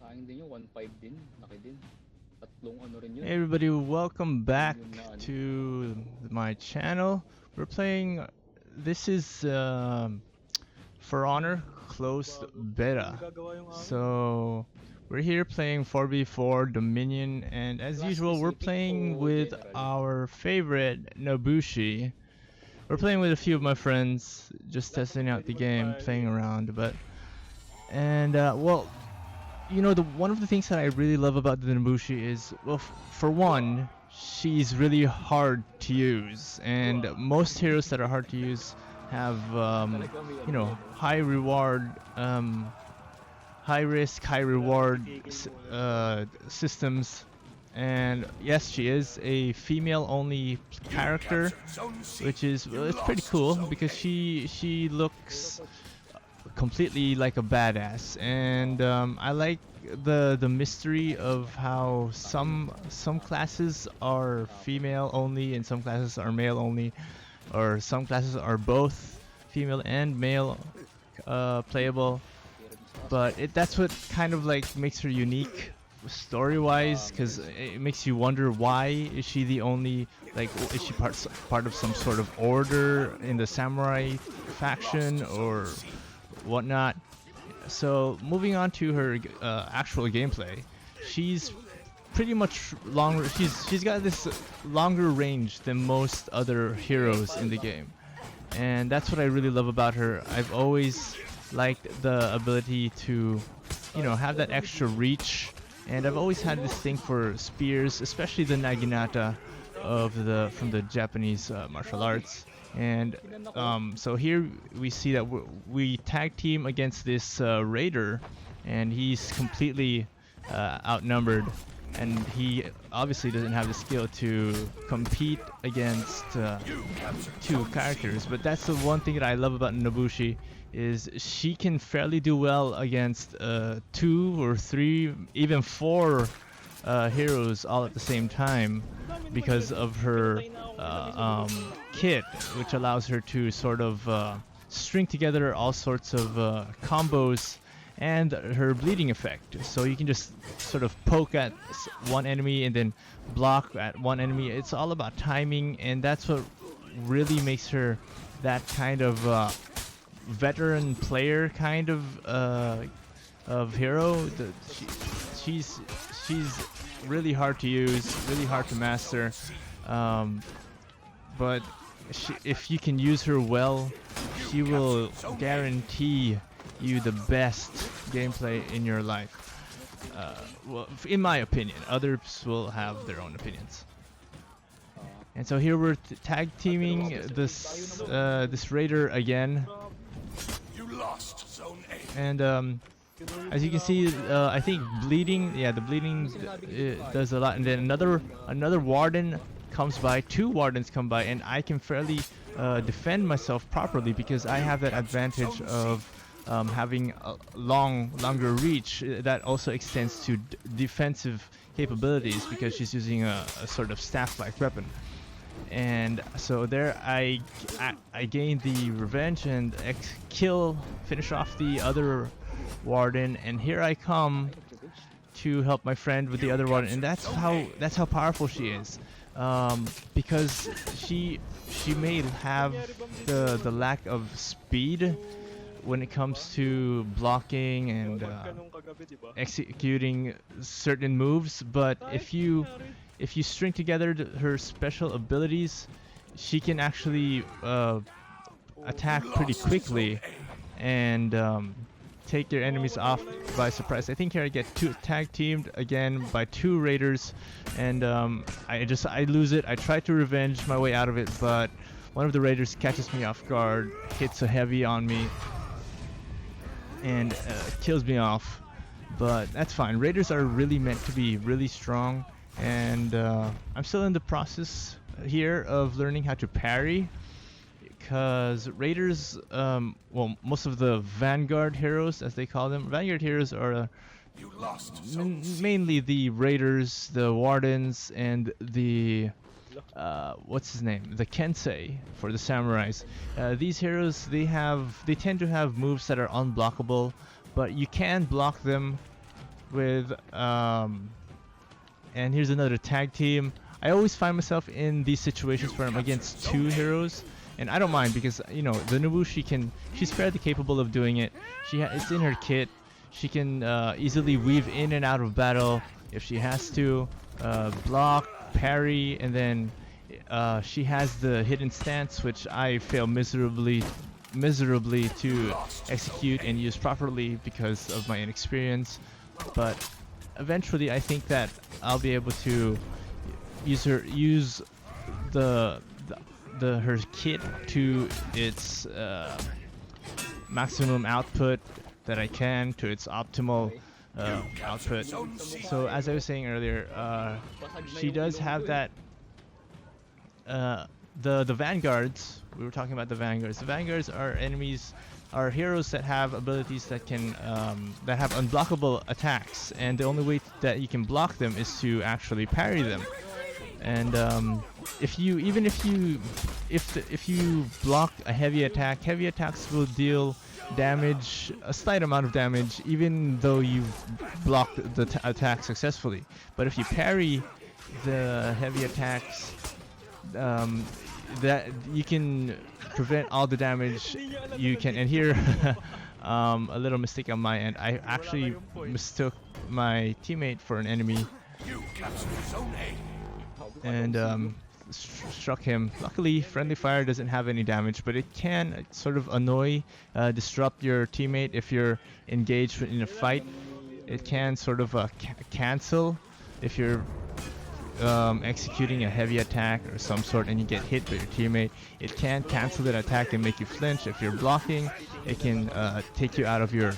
Akin din yung 1.5 din. Laki din. Tatlong ano rin yun. Hey everybody, welcome back Yun na ano. to my channel. We're playing, this is For Honor closed beta. So we're here playing 4v4 Dominion, and as usual we're playing with our favorite Nobushi. We're playing with a few of my friends, just testing out the game, playing around, well, you know, one of the things that I really love about the Nobushi is, well, for one, she's really hard to use, and most heroes that are hard to use have, you know, high reward, high risk, high reward systems. And yes, she is a female-only character, which is, well, it's pretty cool because she looks completely like a badass, and I like the mystery of how some classes are female only and some classes are male only, or some classes are both female and male playable. But that's what kind of like makes her unique story-wise, because it makes you wonder, why is she the only, like, is she part of some sort of order in the samurai faction or whatnot? So moving on to her actual gameplay, she's pretty much longer. She's got this longer range than most other heroes in the game, and that's what I really love about her. I've always liked the ability to, you know, have that extra reach, and I've always had this thing for spears, especially the naginata from the Japanese martial arts. And so here we see that we tag team against this raider, and he's completely outnumbered, and he obviously doesn't have the skill to compete against two characters. But that's the one thing that I love about Nobushi, is she can fairly do well against 2 or 3, even 4 heroes all at the same time, because of her kit, which allows her to sort of string together all sorts of combos, and her bleeding effect. So you can just sort of poke at one enemy and then block at one enemy. It's all about timing, and that's what really makes her that kind of veteran player kind of hero. She's really hard to use, really hard to master, but if you can use her well, she will guarantee you the best gameplay in your life. Well, in my opinion, others will have their own opinions. And so here we're tag teaming this raider again, and as you can see, I think bleeding, yeah, the bleeding does a lot. And then another warden comes by, 2 wardens come by, and I can fairly defend myself properly because I have that advantage of having a longer reach that also extends to defensive capabilities, because she's using a sort of staff-like weapon. And so there I gained the revenge and finish off the other warden, and here I come to help my friend with the other warden, and that's how powerful she is, because she may have the lack of speed when it comes to blocking and executing certain moves, but if you string together her special abilities, she can actually attack pretty quickly and take your enemies off by surprise. I think here I get tag teamed again by 2 raiders, and I lose it. I try to revenge my way out of it, but one of the raiders catches me off guard, hits a heavy on me, and kills me off. But that's fine. Raiders are really meant to be really strong, and I'm still in the process here of learning how to parry, because raiders, well, most of the vanguard heroes, as they call them, vanguard heroes are mainly the raiders, the wardens, and the what's his name, the kensei for the samurais. These heroes, they tend to have moves that are unblockable, but you can block them with and here's another tag team. I always find myself in these situations where I'm against two heroes, and I don't mind because you know the Nobushi she's fairly capable of doing it. It's in her kit. She can easily weave in and out of battle if she has to, block, parry, and then she has the hidden stance, which I fail miserably to execute and use properly because of my inexperience. But eventually I think that I'll be able to use the her kit to its maximum output that I can, to its optimal output. So as I was saying earlier, she does have that the vanguards. We were talking about the vanguards. The vanguards are enemies, are heroes that have abilities that can that have unblockable attacks, and the only way that you can block them is to actually parry them. And if you block a heavy attack, heavy attacks will deal damage, a slight amount of damage, even though you've blocked the attack successfully. But if you parry the heavy attacks, that you can prevent all the damage you can. And here, a little mistake on my end. I actually mistook my teammate for an enemy and struck him. Luckily, friendly fire doesn't have any damage, but it can sort of annoy, disrupt your teammate if you're engaged in a fight. It can sort of cancel if you're executing a heavy attack or some sort and you get hit by your teammate. It can cancel that attack and make you flinch. If you're blocking, it can take you out of your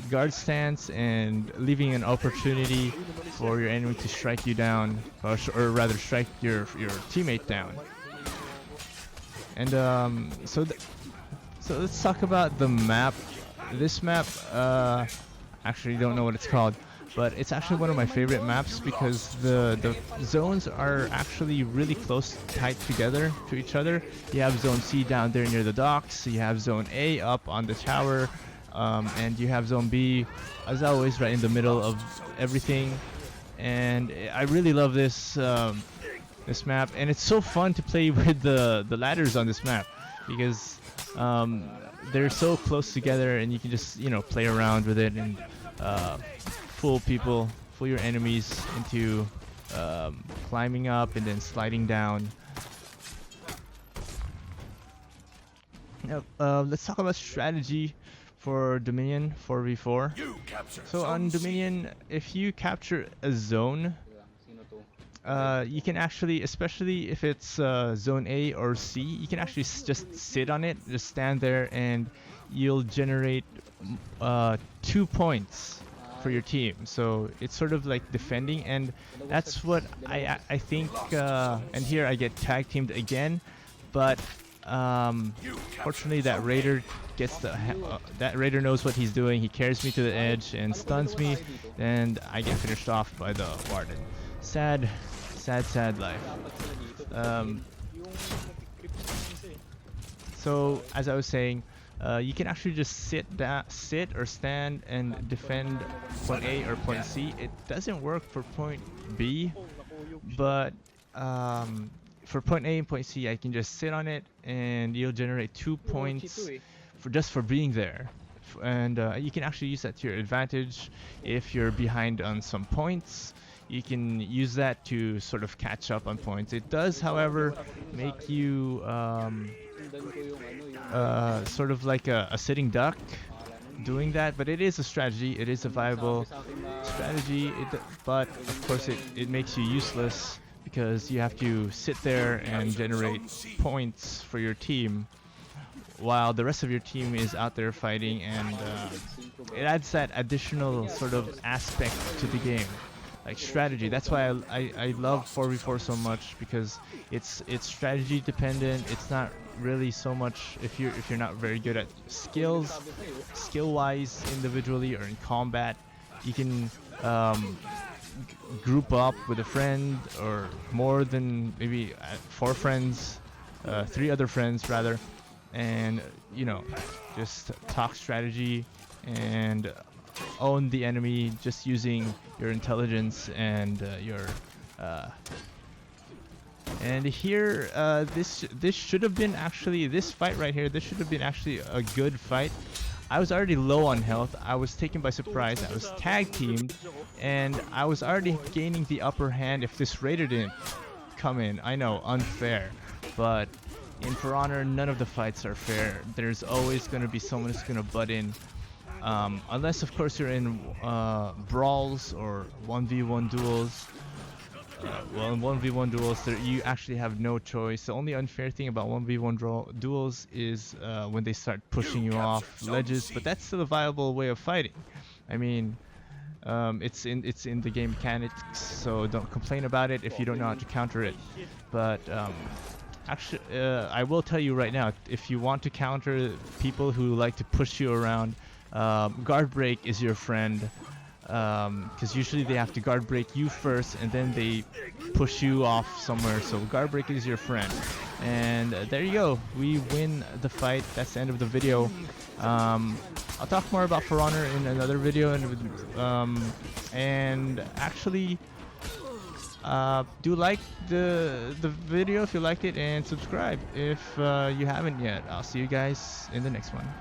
guard stance and leaving an opportunity for your enemy to strike you down, or rather strike your teammate down. And so let's talk about the map. This map, actually don't know what it's called, but it's actually one of my favorite maps because the zones are actually really close, tight together to each other. You have Zone C down there near the docks, you have Zone A up on the tower, and you have Zone B, as always, right in the middle of everything. And I really love this this map, and it's so fun to play with the ladders on this map because they're so close together, and you can just play around with it and fool your enemies into climbing up and then sliding down. Now, let's talk about strategy for Dominion 4v4. So on Dominion, if you capture a zone, you can actually, especially if it's Zone A or C, you can actually just sit on it, just stand there, and you'll generate 2 points for your team. So it's sort of like defending, and that's what I think. And here I get tag teamed again, but fortunately that Raider gets that Raider knows what he's doing. He carries me to the edge and stuns me, and I get finished off by the Warden. Sad life. So as I was saying, you can actually just sit or stand and defend point A or point C. It doesn't work for point B, but for point A and point C, I can just sit on it, and you'll generate 2 points for being there. And you can actually use that to your advantage. If you're behind on some points, you can use that to sort of catch up on points. It does, however, make you sort of like a sitting duck doing that, but it is a strategy. It is a viable strategy, but of course it makes you useless because you have to sit there and generate points for your team while the rest of your team is out there fighting, and it adds that additional sort of aspect to the game, like strategy. That's why I love 4v4 so much, because it's strategy dependent. It's not really so much if you're not very good at skill wise individually or in combat. You can group up with a friend or more than maybe 4 friends, 3 other friends rather, and just talk strategy and own the enemy just using your intelligence and your and here this should have been actually, this fight right here, this should have been actually a good fight. I was already low on health. I was taken by surprise. I was tag teamed, and I was already gaining the upper hand if this raider didn't come in. I know, unfair, but in For Honor, none of the fights are fair. There's always going to be someone who's going to butt in, unless of course you're in brawls or 1v1 duels. Well, in 1v1 duels, you actually have no choice. The only unfair thing about 1v1 duels is when they start pushing you off ledges, but that's still a viable way of fighting. I mean, it's in the game mechanics, so don't complain about it if you don't know how to counter it. But actually, I will tell you right now, if you want to counter people who like to push you around, guard break is your friend. Because usually they have to guard break you first and then they push you off somewhere, so guard break is your friend. And there you go, we win the fight. That's the end of the video. I'll talk more about For Honor in another video, and actually do like the video if you liked it, and subscribe if you haven't yet. I'll see you guys in the next one.